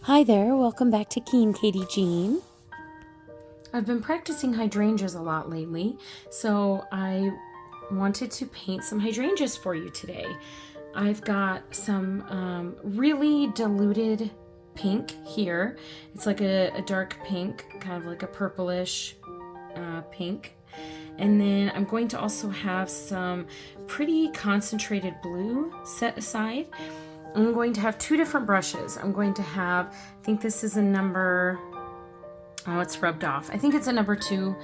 Hi there, welcome back to Keen Katie Jean. I've been practicing hydrangeas a lot lately, so I wanted to paint some hydrangeas for you today. I've got some really diluted pink here. It's like a dark pink, kind of like a purplish pink. And then I'm going to also have some pretty concentrated blue set aside. I'm going to have two different brushes. I'm going to have, I think this is a number, oh, it's rubbed off. I think it's a number 2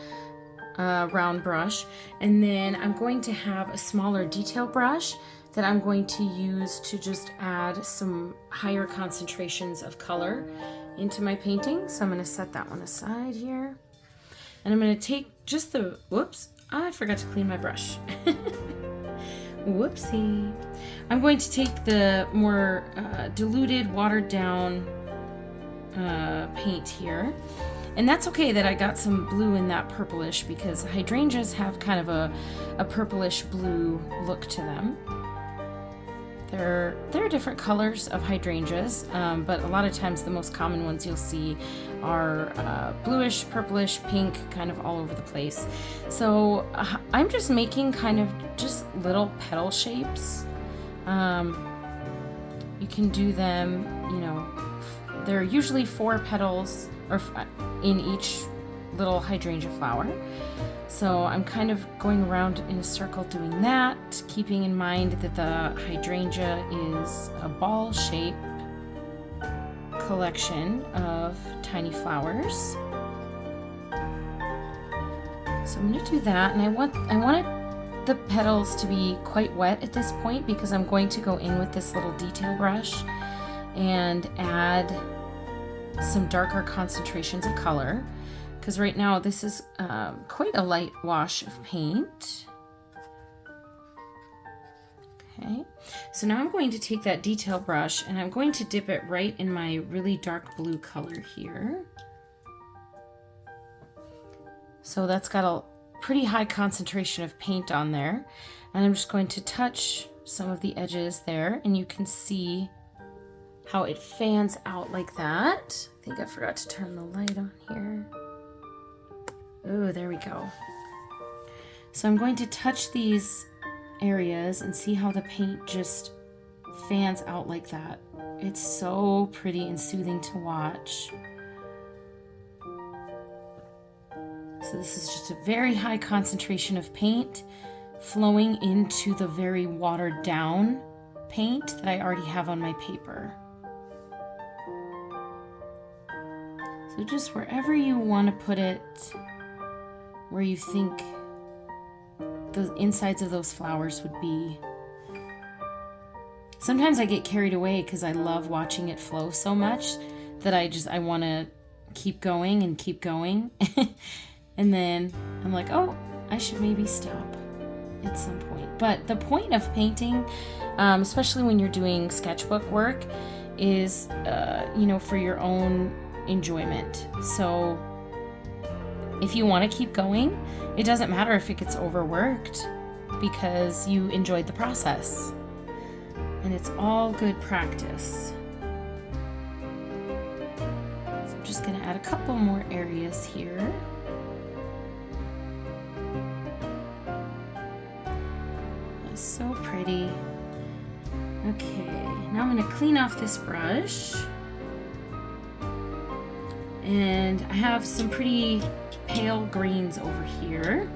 round brush. And then I'm going to have a smaller detail brush that I'm going to use to just add some higher concentrations of color into my painting. So I'm going to set that one aside here. And I'm going to take just the, whoops, I forgot to clean my brush. Whoopsie. I'm going to take the more diluted, watered down paint here. And that's okay that I got some blue in that purplish because hydrangeas have kind of a purplish blue look to them. There are different colors of hydrangeas, but a lot of times the most common ones you'll see are bluish, purplish, pink, kind of all over the place. So I'm just making kind of just little petal shapes. You can do them, you know, there are usually 4 petals or in each little hydrangea flower. So I'm kind of going around in a circle doing that, keeping in mind that the hydrangea is a ball shape collection of tiny flowers. So I'm going to do that, and I want the petals to be quite wet at this point because I'm going to go in with this little detail brush and add some darker concentrations of color. Because right now this is quite a light wash of paint. Okay, so now I'm going to take that detail brush and I'm going to dip it right in my really dark blue color here. So that's got a pretty high concentration of paint on there. And I'm just going to touch some of the edges there, and you can see how it fans out like that. I think I forgot to turn the light on here. Oh, there we go. So I'm going to touch these areas and see how the paint just fans out like that. It's so pretty and soothing to watch. So this is just a very high concentration of paint flowing into the very watered down paint that I already have on my paper. So just wherever you want to put it, where you think the insides of those flowers would be. Sometimes I get carried away because I love watching it flow so much that I want to keep going and keep going. And then I'm like, oh, I should maybe stop at some point. But the point of painting, especially when you're doing sketchbook work, is, you know, for your own enjoyment. So if you want to keep going, it doesn't matter if it gets overworked because you enjoyed the process. And it's all good practice. So I'm just going to add a couple more areas here. That's so pretty. Okay, now I'm going to clean off this brush. And I have some pretty pale greens over here.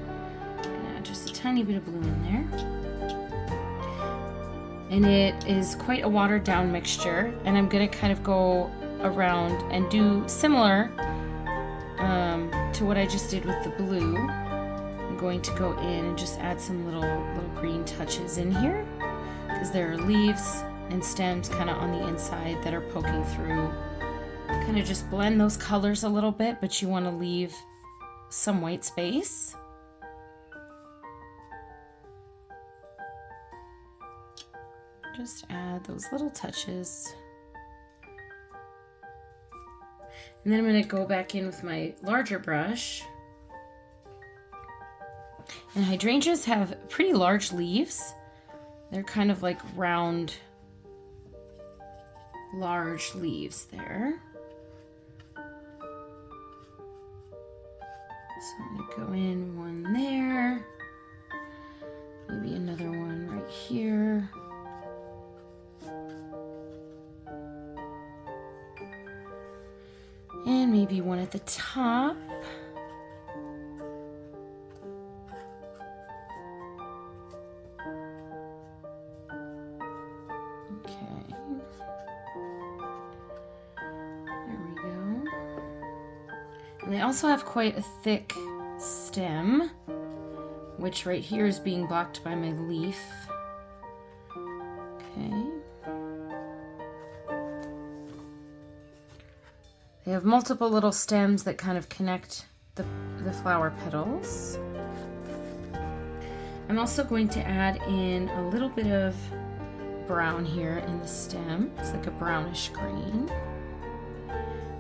And add just a tiny bit of blue in there. And it is quite a watered down mixture. And I'm going to kind of go around and do similar to what I just did with the blue. I'm going to go in and just add some little green touches in here because there are leaves and stems kind of on the inside that are poking through. Kind of just blend those colors a little bit, but you want to leave some white space. Just add those little touches. And then I'm going to go back in with my larger brush. And hydrangeas have pretty large leaves. They're kind of like round, large leaves there. So I'm going to go in one there, maybe another one right here. And maybe one at the top. Okay. There we go. And they also have quite a thick stem, which right here is being blocked by my leaf. Okay. They have multiple little stems that kind of connect the flower petals. I'm also going to add in a little bit of brown here in the stem. It's like a brownish green.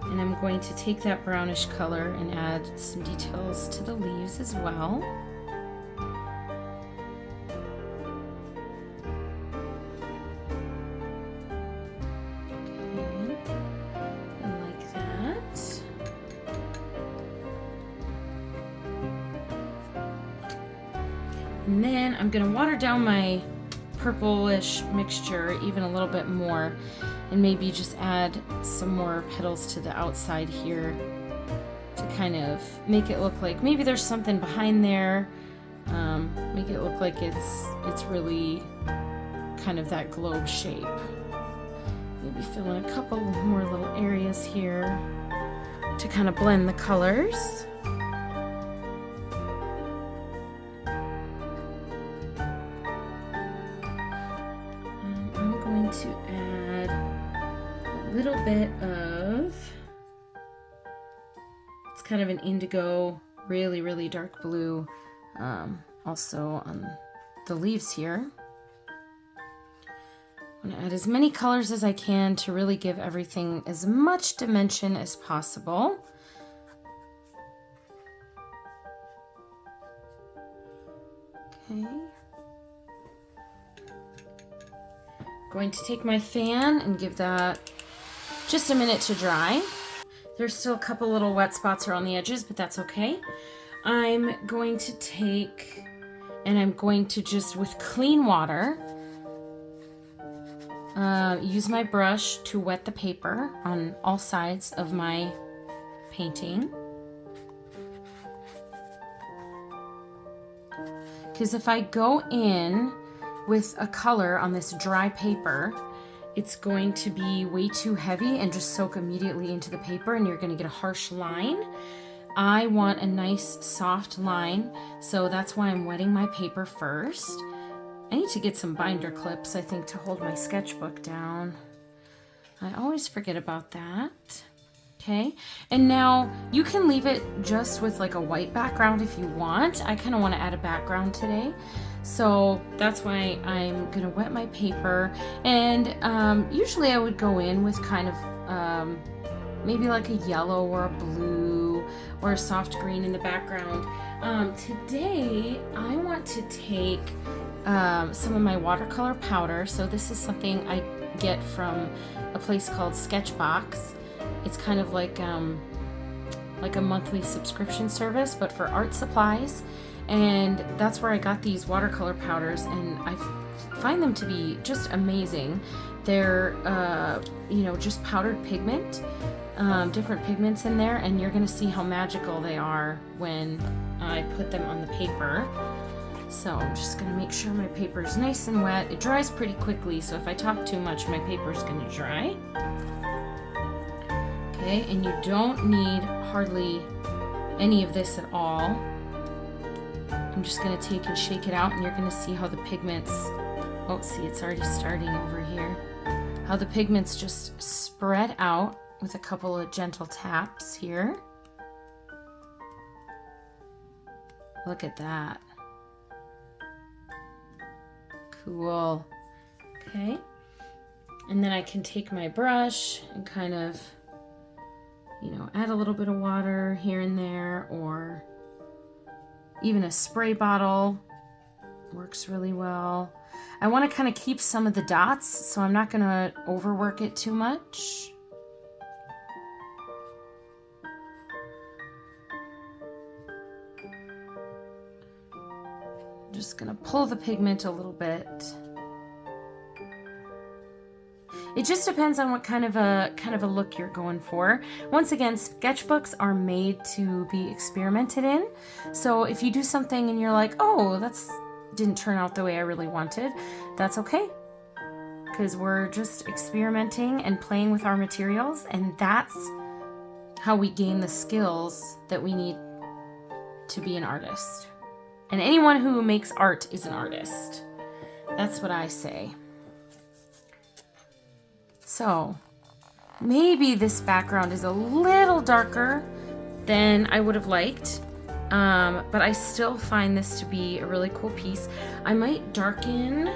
And I'm going to take that brownish color and add some details to the leaves as well. And then I'm going to water down my purplish mixture even a little bit more and maybe just add some more petals to the outside here to kind of make it look like maybe there's something behind there. Make it look like it's really kind of that globe shape. Maybe fill in a couple more little areas here to kind of blend the colors. To add a little bit of, it's kind of an indigo, really dark blue, also on the leaves here. I'm going to add as many colors as I can to really give everything as much dimension as possible. Okay. Going to take my fan and give that just a minute to dry. There's still a couple little wet spots around the edges, but that's okay. I'm going to take and I'm going to just with clean water use my brush to wet the paper on all sides of my painting. Because if I go in with a color on this dry paper, it's going to be way too heavy and just soak immediately into the paper and you're going to get a harsh line. I want a nice soft line, so that's why I'm wetting my paper first. I need to get some binder clips, I think, to hold my sketchbook down. I always forget about that. Okay, and now you can leave it just with like a white background if you want. I kind of want to add a background today. So that's why I'm gonna wet my paper, and usually I would go in with kind of maybe like a yellow or a blue or a soft green in the background. Today I want to take some of my watercolor powder. So this is something I get from a place called Sketchbox. It's kind of like a monthly subscription service, but for art supplies. And that's where I got these watercolor powders, and I find them to be just amazing. They're, just powdered pigment, different pigments in there, and you're gonna see how magical they are when I put them on the paper. So I'm just gonna make sure my paper is nice and wet. It dries pretty quickly, so if I talk too much, my paper's gonna dry. Okay, and you don't need hardly any of this at all. I'm just going to take and shake it out, and you're going to see how the pigments, oh, see, it's already starting over here, how the pigments just spread out with a couple of gentle taps here. Look at that. Cool. Okay, and then I can take my brush and kind of, add a little bit of water here and there, or even a spray bottle works really well. I want to kind of keep some of the dots, so I'm not going to overwork it too much. just gonna pull the pigment a little bit. It just depends on what kind of a look you're going for. Once again, sketchbooks are made to be experimented in. So if you do something and you're like, oh, that's didn't turn out the way I really wanted, that's okay. Because we're just experimenting and playing with our materials, and that's how we gain the skills that we need to be an artist. And anyone who makes art is an artist. That's what I say. So maybe this background is a little darker than I would have liked, but I still find this to be a really cool piece. I might darken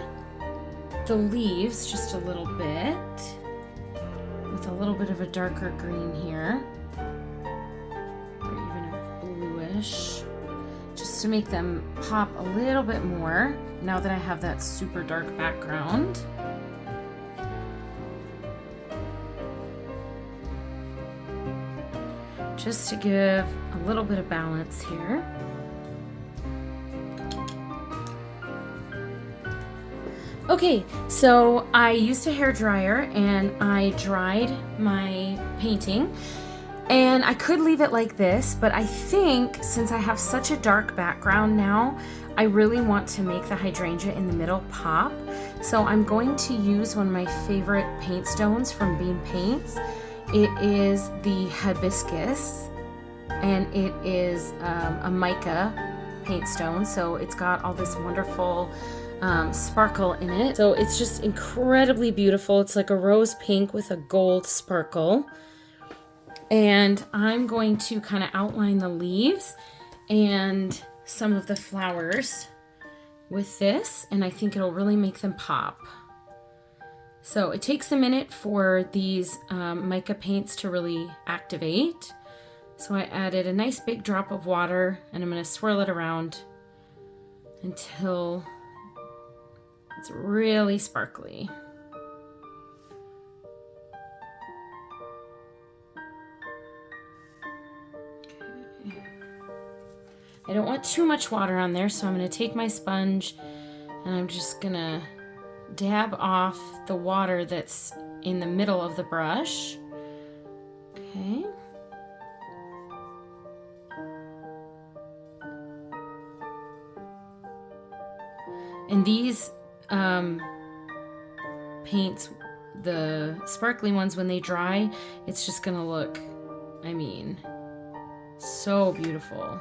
the leaves just a little bit with a little bit of a darker green here, or even a bluish, just to make them pop a little bit more now that I have that super dark background. Just to give a little bit of balance here. Okay, so I used a hair dryer and I dried my painting, and I could leave it like this, but I think since I have such a dark background now, I really want to make the hydrangea in the middle pop. So I'm going to use one of my favorite paint stones from Beam Paints. It is the hibiscus, and it is a mica paint stone, so it's got all this wonderful sparkle in it. So it's just incredibly beautiful. It's like a rose pink with a gold sparkle. And I'm going to kind of outline the leaves and some of the flowers with this, and I think it'll really make them pop. So it takes a minute for these mica paints to really activate. So I added a nice big drop of water, and I'm going to swirl it around until it's really sparkly. Okay. I don't want too much water on there, so I'm going to take my sponge and I'm just going to dab off the water that's in the middle of the brush. Okay. And these paints, the sparkly ones, when they dry, it's just gonna look, I mean, so beautiful.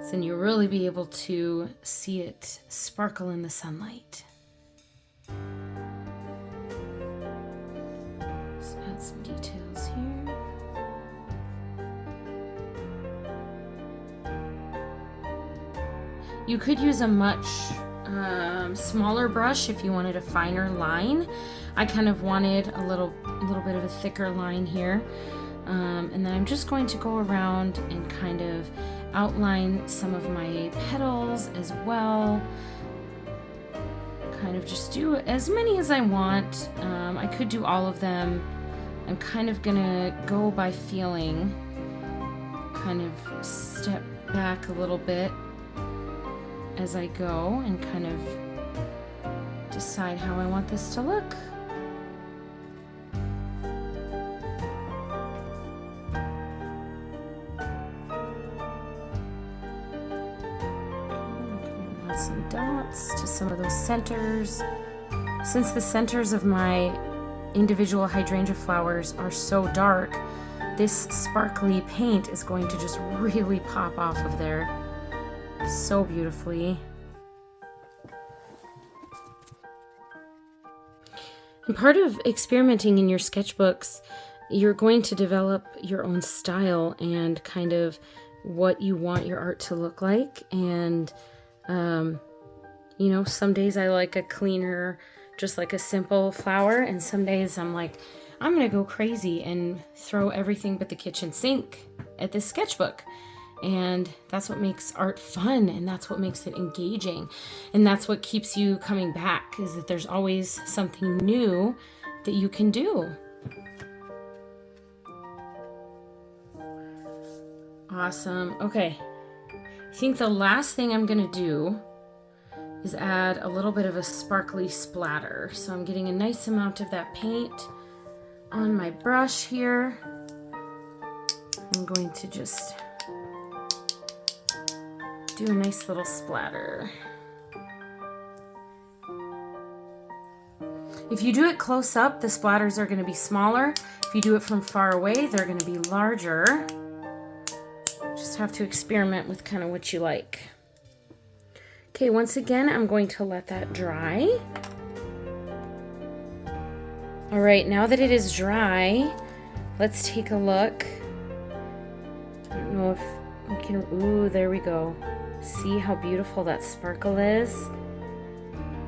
So then you'll really be able to see it sparkle in the sunlight. Let's add some details here. You could use a much smaller brush if you wanted a finer line. I kind of wanted a little bit of a thicker line here. And then I'm just going to go around and kind of outline some of my petals as well. Kind of just do as many as I want. I could do all of them. I'm kind of gonna go by feeling, kind of step back a little bit as I go and kind of decide how I want this to look. Add some dots to some of those centers. Since the centers of my individual hydrangea flowers are so dark, this sparkly paint is going to just really pop off of there so beautifully. And part of experimenting in your sketchbooks, you're going to develop your own style and kind of what you want your art to look like. And you know, some days I like a cleaner, just like a simple flower, and some days I'm like, I'm gonna go crazy and throw everything but the kitchen sink at this sketchbook. And that's what makes art fun, and that's what makes it engaging, and that's what keeps you coming back, is that there's always something new that you can do. Awesome. Okay, I think the last thing I'm gonna do is add a little bit of a sparkly splatter. So I'm getting a nice amount of that paint on my brush here. I'm going to just do a nice little splatter. If you do it close up, the splatters are going to be smaller. If you do it from far away, they're going to be larger. Just have to experiment with kind of what you like. Okay, once again, I'm going to let that dry. All right, now that it is dry, let's take a look. I don't know if we can, ooh, there we go. See how beautiful that sparkle is?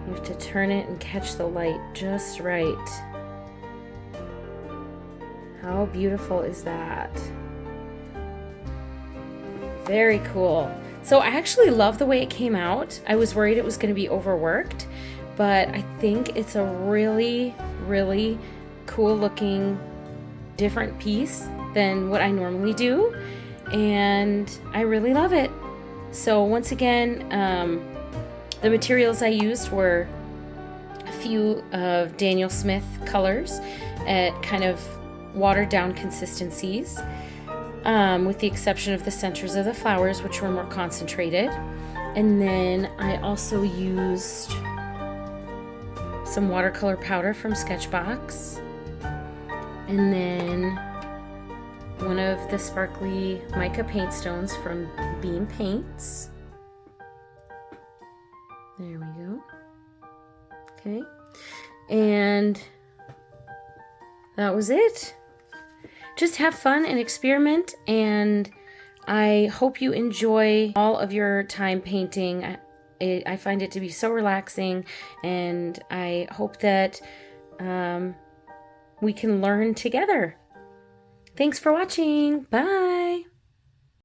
You have to turn it and catch the light just right. How beautiful is that? Very cool. So I actually love the way it came out. I was worried it was going to be overworked, but I think it's a really, really cool looking, different piece than what I normally do, and I really love it. So once again, the materials I used were a few of Daniel Smith colors at kind of watered down consistencies, with the exception of the centers of the flowers, which were more concentrated. And then I also used some watercolor powder from Sketchbox, and then one of the sparkly mica paint stones from Beam Paints. There we go. Okay. And that was it. Just have fun and experiment, and I hope you enjoy all of your time painting. I find it to be so relaxing, and I hope that we can learn together. Thanks for watching. Bye.